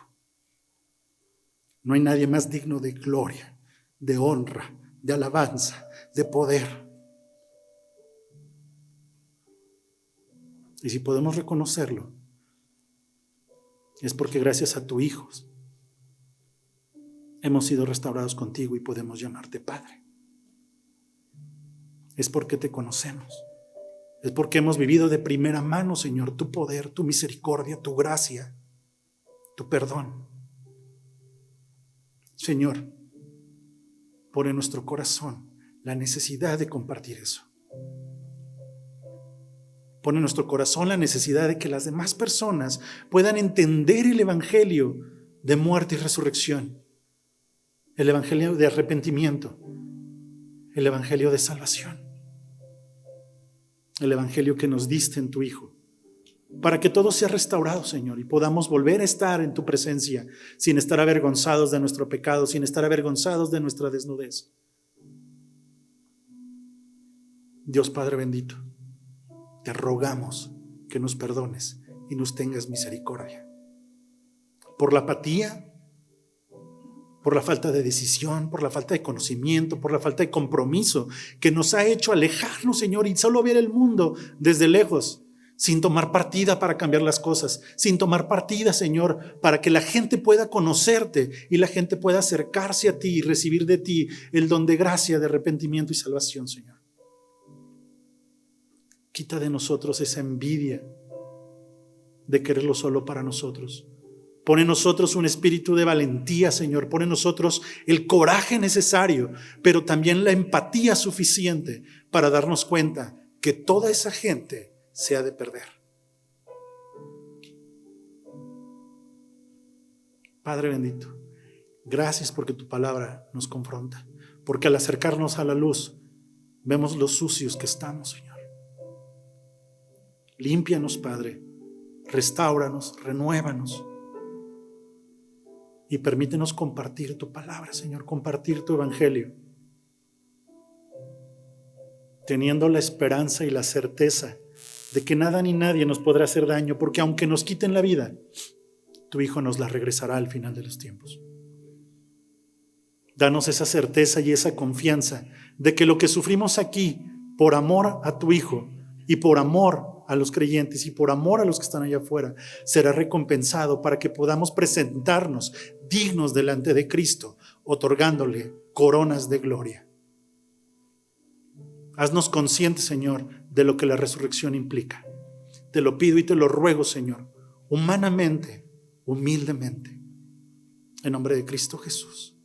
No hay nadie más digno de gloria, de honra, de alabanza, de poder. Y si podemos reconocerlo, es porque gracias a tu Hijo hemos sido restaurados contigo y podemos llamarte Padre. Es porque te conocemos. Es porque hemos vivido de primera mano, Señor, tu poder, tu misericordia, tu gracia, tu perdón. Señor, pon en nuestro corazón la necesidad de compartir eso. Pon en nuestro corazón la necesidad de que las demás personas puedan entender el Evangelio de muerte y resurrección, el Evangelio de arrepentimiento, el Evangelio de salvación, el Evangelio que nos diste en tu Hijo, para que todo sea restaurado, Señor, y podamos volver a estar en tu presencia sin estar avergonzados de nuestro pecado, sin estar avergonzados de nuestra desnudez. Dios Padre bendito, te rogamos que nos perdones y nos tengas misericordia por la apatía, por la falta de decisión, por la falta de conocimiento, por la falta de compromiso que nos ha hecho alejarnos, Señor, y solo ver el mundo desde lejos, sin tomar partida para cambiar las cosas, sin tomar partida, Señor, para que la gente pueda conocerte y la gente pueda acercarse a ti y recibir de ti el don de gracia, de arrepentimiento y salvación, Señor. Quita de nosotros esa envidia de quererlo solo para nosotros. Pon en nosotros un espíritu de valentía, Señor. Pon en nosotros el coraje necesario, pero también la empatía suficiente para darnos cuenta que toda esa gente se ha de perder. Padre bendito, gracias porque tu palabra nos confronta, porque al acercarnos a la luz vemos lo sucios que estamos, Señor. Límpianos, Padre, restáuranos, renuévanos. Y permítenos compartir tu palabra, Señor, compartir tu evangelio, teniendo la esperanza y la certeza de que nada ni nadie nos podrá hacer daño, porque aunque nos quiten la vida, tu Hijo nos la regresará al final de los tiempos. Danos esa certeza y esa confianza de que lo que sufrimos aquí, por amor a tu Hijo y por amor a los creyentes y por amor a los que están allá afuera, será recompensado para que podamos presentarnos dignos delante de Cristo, otorgándole coronas de gloria. Haznos conscientes, Señor, de lo que la resurrección implica. Te lo pido y te lo ruego, Señor, humanamente, humildemente, en nombre de Cristo Jesús.